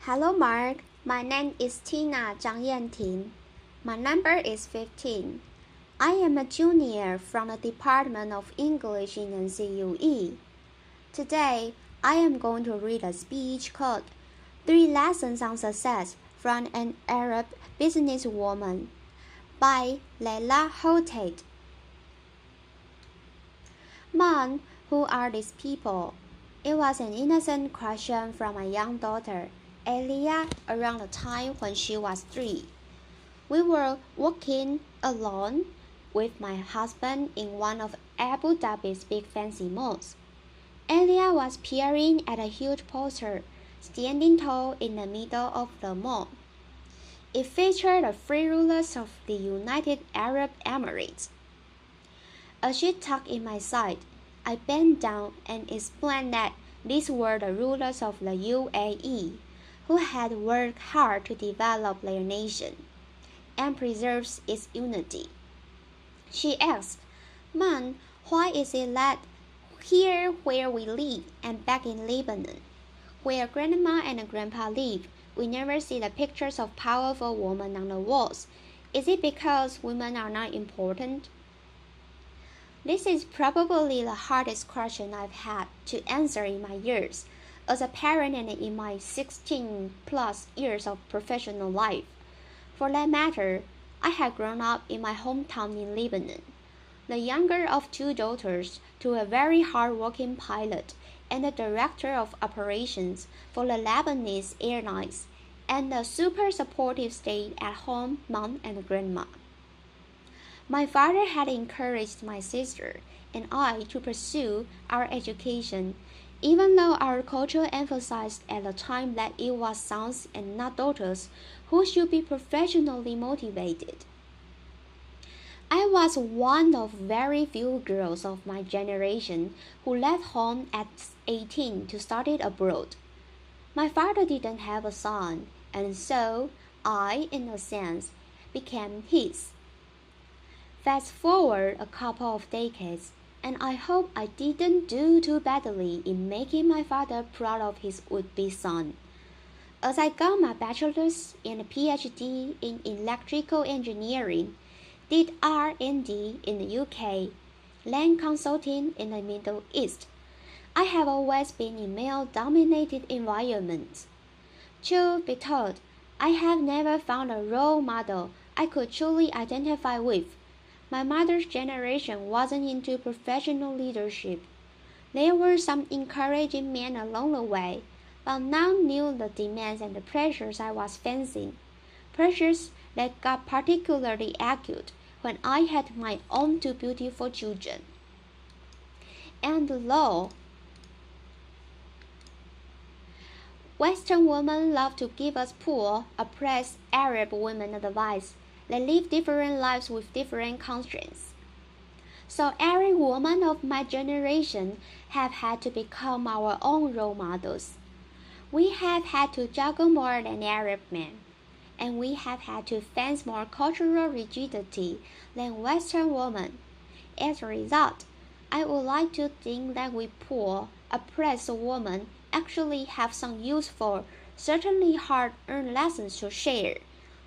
Hello, Mark. My name is Tina Zhang Yanting. My number is 15. I am a junior from the Department of English in NCUE. Today, I am going to read a speech called 3 Lessons on Success from an Arab Businesswoman by Leila Hoteit. Mom, who are these people? It was an innocent question from my young daughter, Leila, around the time when she was 3. We were walking alone with my husband in one of Abu Dhabi's big fancy malls. Leila was peering at a huge poster standing tall in the middle of the mall. It featured the free rulers of the United Arab Emirates. As she tugged in my side, I bent down and explained that these were the rulers of the UAE, who had worked hard to develop their nation and preserve its unity. She asked, "Mom, why is it that here where we live and back in Lebanon, where Grandma and Grandpa live, we never see the pictures of powerful women on the walls? Is it because women are not important?" This is probably the hardest question I've had to answer in my years as a parent and in my 16 plus years of professional life. For that matter, I had grown up in my hometown in Lebanon, the younger of 2 daughters to a very hard-working pilot and the director of operations for the Lebanese Airlines, and a super supportive stay-at-home mom and grandma. My father had encouraged my sister and I to pursue our education, even though our culture emphasized at the time that it was sons and not daughters who should be professionally motivated. I was one of very few girls of my generation who left home at 18 to study abroad. My father didn't have a son, and so I, in a sense, became his. Fast forward a couple of decades, and I hope I didn't do too badly in making my father proud of his would-be son. As I got my bachelor's and a PhD in electrical engineering, did R&D in the UK, land consulting in the Middle East, I have always been in male-dominated environments. Truth be told, I have never found a role model I could truly identify with. My mother's generation wasn't into professional leadership. There were some encouraging men along the way, but none knew the demands and the pressures I was facing, pressures that got particularly acute when I had my own 2 beautiful children. And lo, Western women love to give us poor, oppressed Arab women advice. They live different lives with different constraints. So every woman of my generation have had to become our own role models. We have had to juggle more than Arab men, and we have had to face more cultural rigidity than Western women. As a result, I would like to think that we poor, oppressed women actually have some useful, certainly hard-earned lessons to share.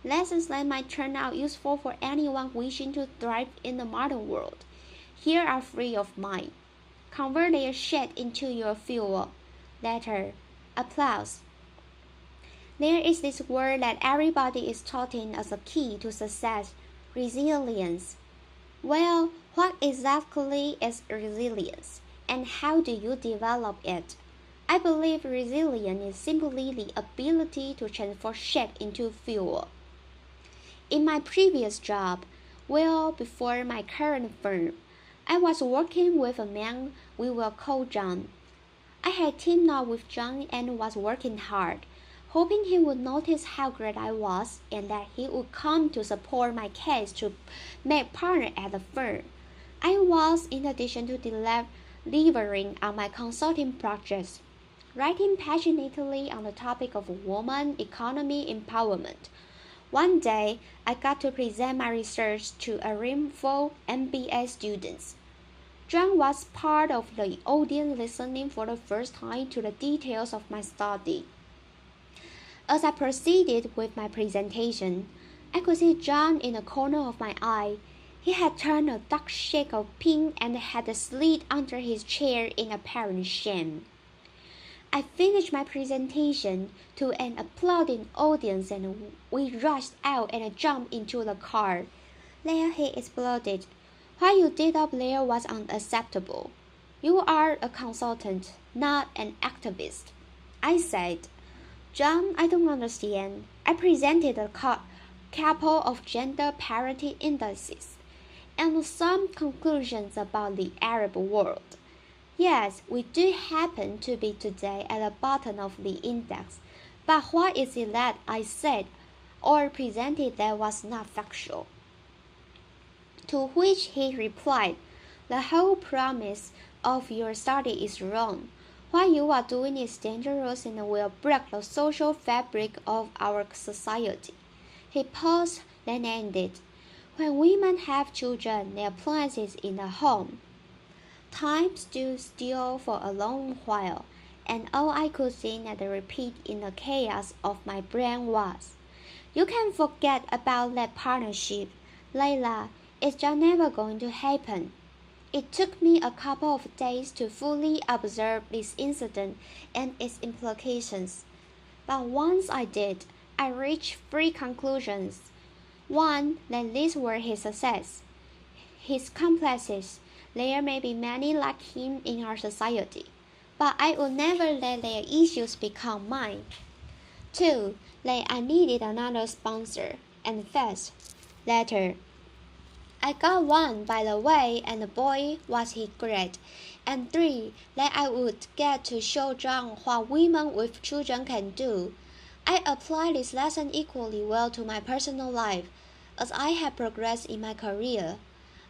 Lessons that might turn out useful for anyone wishing to thrive in the modern world. Here are 3 of mine. Convert their shit into your fuel. Letter. Applause. There is this word that everybody is touting as a key to success: resilience. Well, what exactly is resilience, and how do you develop it? I believe resilience is simply the ability to transform shit into fuel. In my previous job, well before my current firm, I was working with a man we will call John. I had teamed up with John and was working hard, hoping he would notice how great I was and that he would come to support my case to make partner at the firm. I was, in addition to delivering on my consulting projects, writing passionately on the topic of woman economy empowerment. One day, I got to present my research to a room full MBA students. John was part of the audience listening for the first time to the details of my study. As I proceeded with my presentation, I could see John in the corner of my eye. He had turned a dark shade of pink and had slid under his chair in apparent shame. I finished my presentation to an applauding audience and we rushed out and jumped into the car. Leila, he exploded. What you did up there was unacceptable. You are a consultant, not an activist. I said, John, I don't understand. I presented a couple of gender parity indices and some conclusions about the Arab world. Yes, we do happen to be today at the bottom of the index, but what is it that I said or presented that was not factual? To which he replied, the whole premise of your study is wrong. What you are doing is dangerous and will break the social fabric of our society. He paused, then ended. When women have children, their place is in the home. Time stood still for a long while, and all I could think and repeat in the chaos of my brain was, you can forget about that partnership, Leila. It's just never going to happen. It took me a couple of days to fully observe this incident and its implications. But once I did, I reached three conclusions. One, that these were his success, his complexes. There may be many like him in our society, but I would never let their issues become mine. Two, that I needed another sponsor, and fast. Later, I got one, by the way, and boy, was he great. And three, that I would get to show John what women with children can do. I applied this lesson equally well to my personal life. As I have progressed in my career,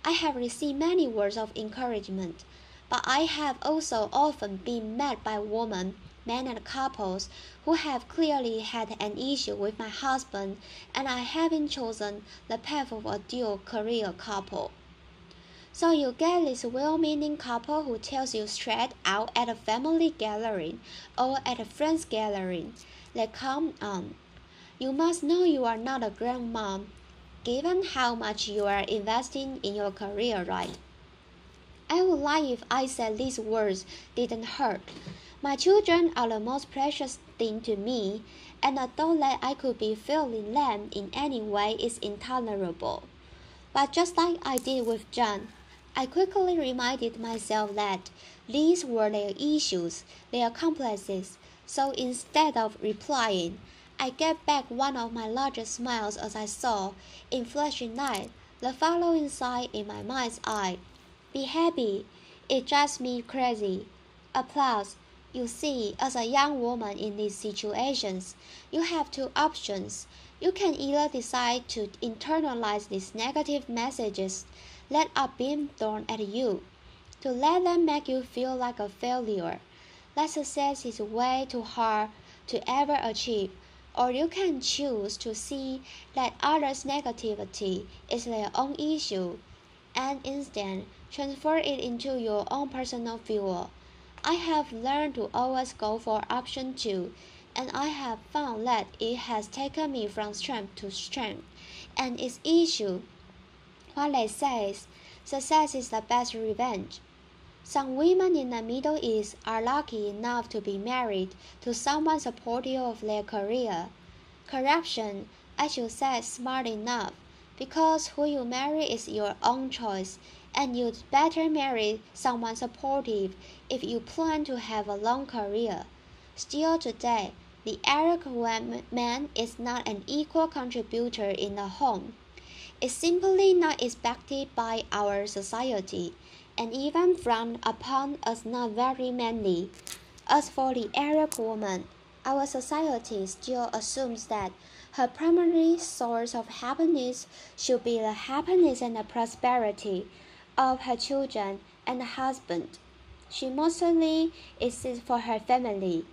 I have received many words of encouragement, but I have also often been met by women, men and couples who have clearly had an issue with my husband and I haven't chosen the path of a dual career couple. So you get this well-meaning couple who tells you straight out at a family gathering or at a friend's gathering, that come on, you must know you are not a grandmom, given how much you are investing in your career, right? I would lie if I said these words didn't hurt. My children are the most precious thing to me, and the thought that I could be failing them in any way is intolerable. But just like I did with John, I quickly reminded myself that these were their issues, their complexes, so instead of replying, I gave back one of my largest smiles as I saw, in flashing light, the following sign in my mind's eye. Be happy. It drives me crazy. Applause. You see, as a young woman in these situations, you have two options. You can either decide to internalize these negative messages that are being thrown at you, to let them make you feel like a failure, that success is way too hard to ever achieve, or you can choose to see that others' negativity is their own issue, and instead transfer it into your own personal fuel. I have learned to always go for option 2, and I have found that it has taken me from strength to strength. And its issue, what they say, success is the best revenge. Some women in the Middle East are lucky enough to be married to someone supportive of their career. Correction, I should say smart enough, because who you marry is your own choice, and you'd better marry someone supportive if you plan to have a long career. Still today, the Arab man is not an equal contributor in the home. It's simply not expected by our society, and even frowned upon as not very manly. As for the Arab woman, our society still assumes that her primary source of happiness should be the happiness and the prosperity of her children and husband. She mostly exists for her family.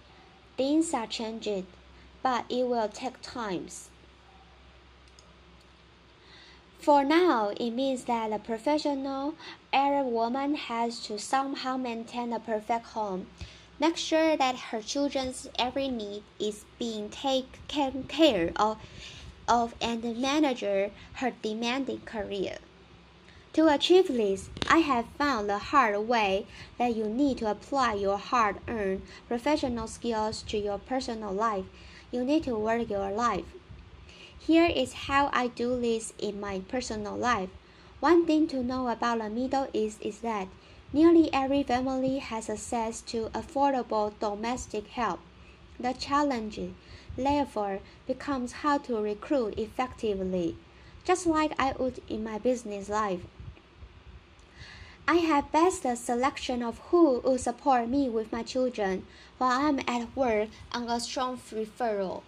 Things are changing, but it will take time. For now, it means that a professional Arab woman has to somehow maintain a perfect home, make sure that her children's every need is being taken care of and manage her demanding career. To achieve this, I have found the hard way that you need to apply your hard-earned professional skills to your personal life. You need to work your life. Here is how I do this in my personal life. One thing to know about the Middle East is that nearly every family has access to affordable domestic help. The challenge, therefore, becomes how to recruit effectively, just like I would in my business life. I have best a selection of who will support me with my children while I'm at work on a strong referral.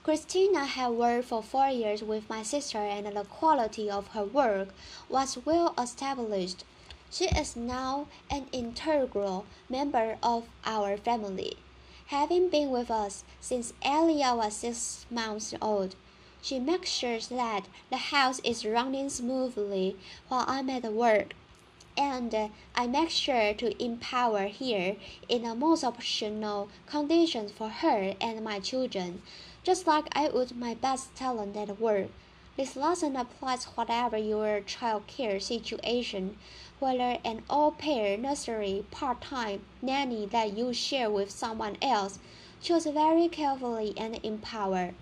Christina had worked for 4 years with my sister and the quality of her work was well established. She is now an integral member of our family, having been with us since Elia was 6 months old. She makes sure that the house is running smoothly while I'm at work, and I make sure to empower her in the most optional conditions for her and my children, just like I would my best talent at work. This lesson applies whatever your child care situation, whether an au-pair, nursery, part-time, nanny that you share with someone else. Choose very carefully and empower.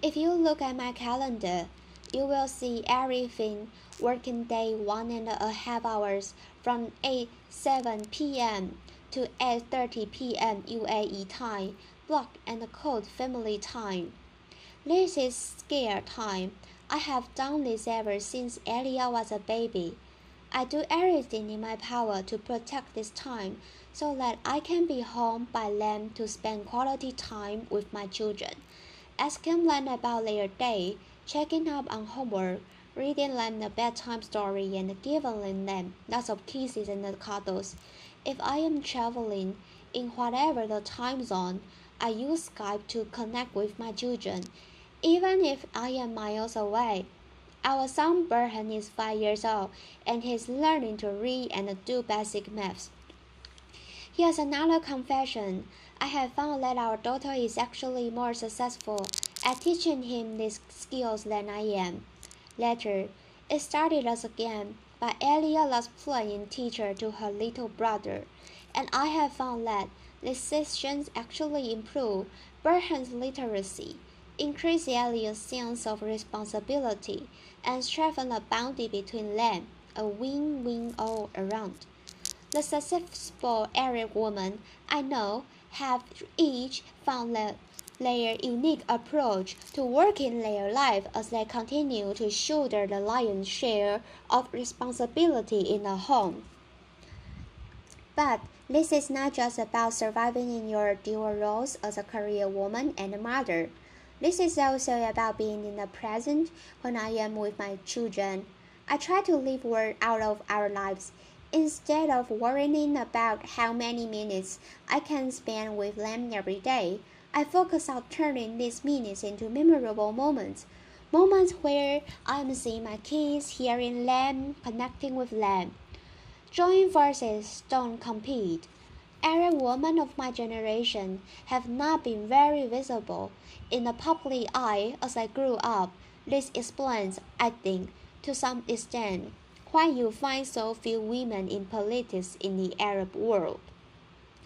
If you look at my calendar, you will see everything working day 1.5 hours from 7 p.m. to 8:30 p.m. UAE time, block and code family time. This is scare time. I have done this ever since Elia was a baby. I do everything in my power to protect this time so that I can be home by then to spend quality time with my children. Asking them about their day, checking up on homework, reading them a bedtime story, and giving them lots of kisses and cuddles. If I am traveling in whatever the time zone, I use Skype to connect with my children, even if I am miles away. Our son Berhan is 5 years old and he's learning to read and do basic maths. Here's another confession. I have found that our daughter is actually more successful at teaching him these skills than I am. Later, it started as a game, but Elia loves playing teacher to her little brother, and I have found that these sessions actually improve Berhan's literacy, increase Elia's sense of responsibility, and strengthen the bonding between them, a win-win all around. The successful Arab women I know have each found their unique approach to working their life as they continue to shoulder the lion's share of responsibility in the home. But this is not just about surviving in your dual roles as a career woman and a mother. This is also about being in the present when I am with my children. I try to leave work out of our lives instead of worrying about how many minutes I can spend with them every day. I focus on turning these minutes into memorable moments. Moments where I'm seeing my kids, hearing them, connecting with them. Join forces, don't compete. Arab women of my generation have not been very visible in the public eye as I grew up. This explains, I think, to some extent, why you find so few women in politics in the Arab world.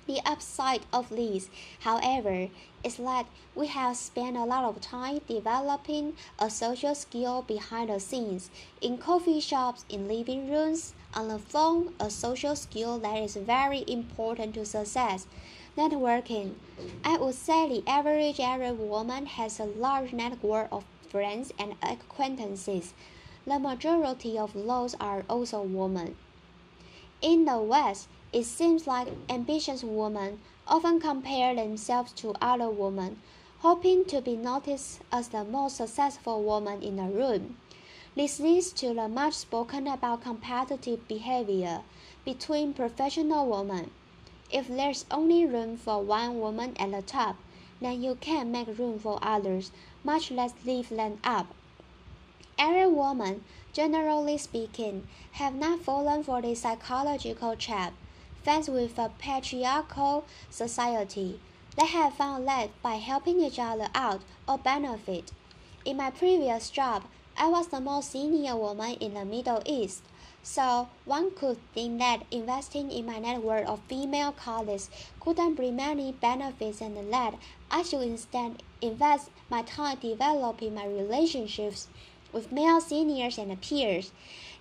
The upside of this, however, is that we have spent a lot of time developing a social skill behind the scenes, in coffee shops, in living rooms, on the phone, a social skill that is very important to success. Networking. I would say the average Arab woman has a large network of friends and acquaintances. The majority of those are also women. In the West, it seems like ambitious women often compare themselves to other women, hoping to be noticed as the most successful woman in the room. This leads to the much spoken about competitive behavior between professional women. If there's only room for one woman at the top, then you can't make room for others, much less lift them up. Arab women, generally speaking, have not fallen for the psychological trap, Faced with a patriarchal society, they have found that by helping each other out or benefit. In my previous job, I was the most senior woman in the Middle East, so one could think that investing in my network of female colleagues couldn't bring many benefits and that I should instead invest my time developing my relationships with male seniors and peers.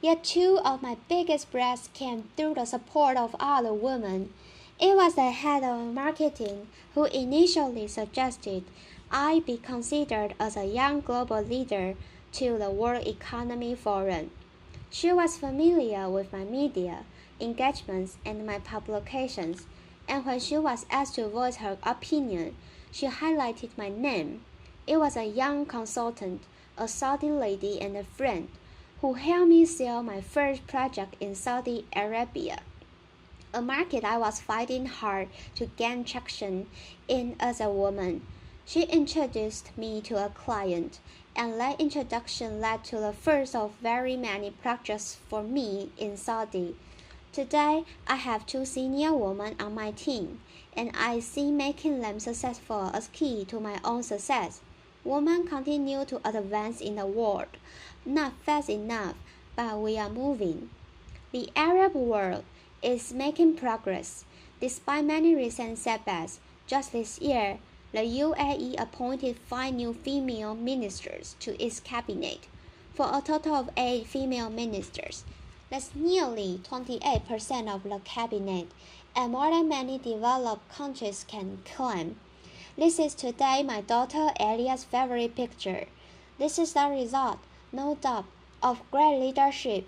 Yet two of my biggest breaks came through the support of other women. It was the head of marketing who initially suggested I be considered as a young global leader to the World Economic Forum. She was familiar with my media engagements and my publications, and when she was asked to voice her opinion, she highlighted my name. It was a young consultant, a Saudi lady and a friend, who helped me sell my first project in Saudi Arabia, a market I was fighting hard to gain traction in as a woman. She introduced me to a client, and that introduction led to the first of very many projects for me in Saudi. Today, I have two senior women on my team, and I see making them successful as key to my own success. Women continue to advance in the world, not fast enough, but we are moving. The Arab world is making progress. Despite many recent setbacks, just this year, the UAE appointed 5 new female ministers to its cabinet, for a total of 8 female ministers. That's nearly 28% of the cabinet, and more than many developed countries can claim. This is today my daughter Elia's favorite picture. This is the result, no doubt, of great leadership,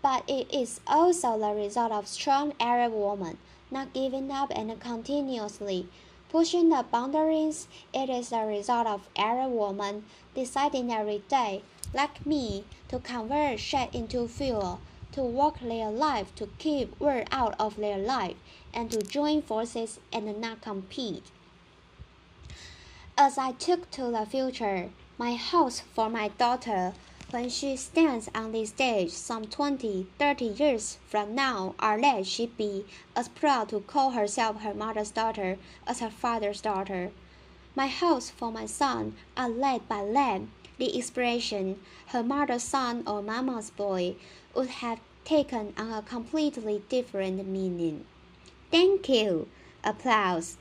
but it is also the result of strong Arab women not giving up and continuously pushing the boundaries. It is the result of Arab women deciding every day, like me, to convert shade into fuel, to work their life, to keep word out of their life, and to join forces and not compete. As I took to the future, my hopes for my daughter when she stands on this stage some 20, 30 years from now are that she be as proud to call herself her mother's daughter as her father's daughter. My hopes for my son are led by them. The expression, her mother's son or mama's boy, would have taken on a completely different meaning. Thank you. Applause.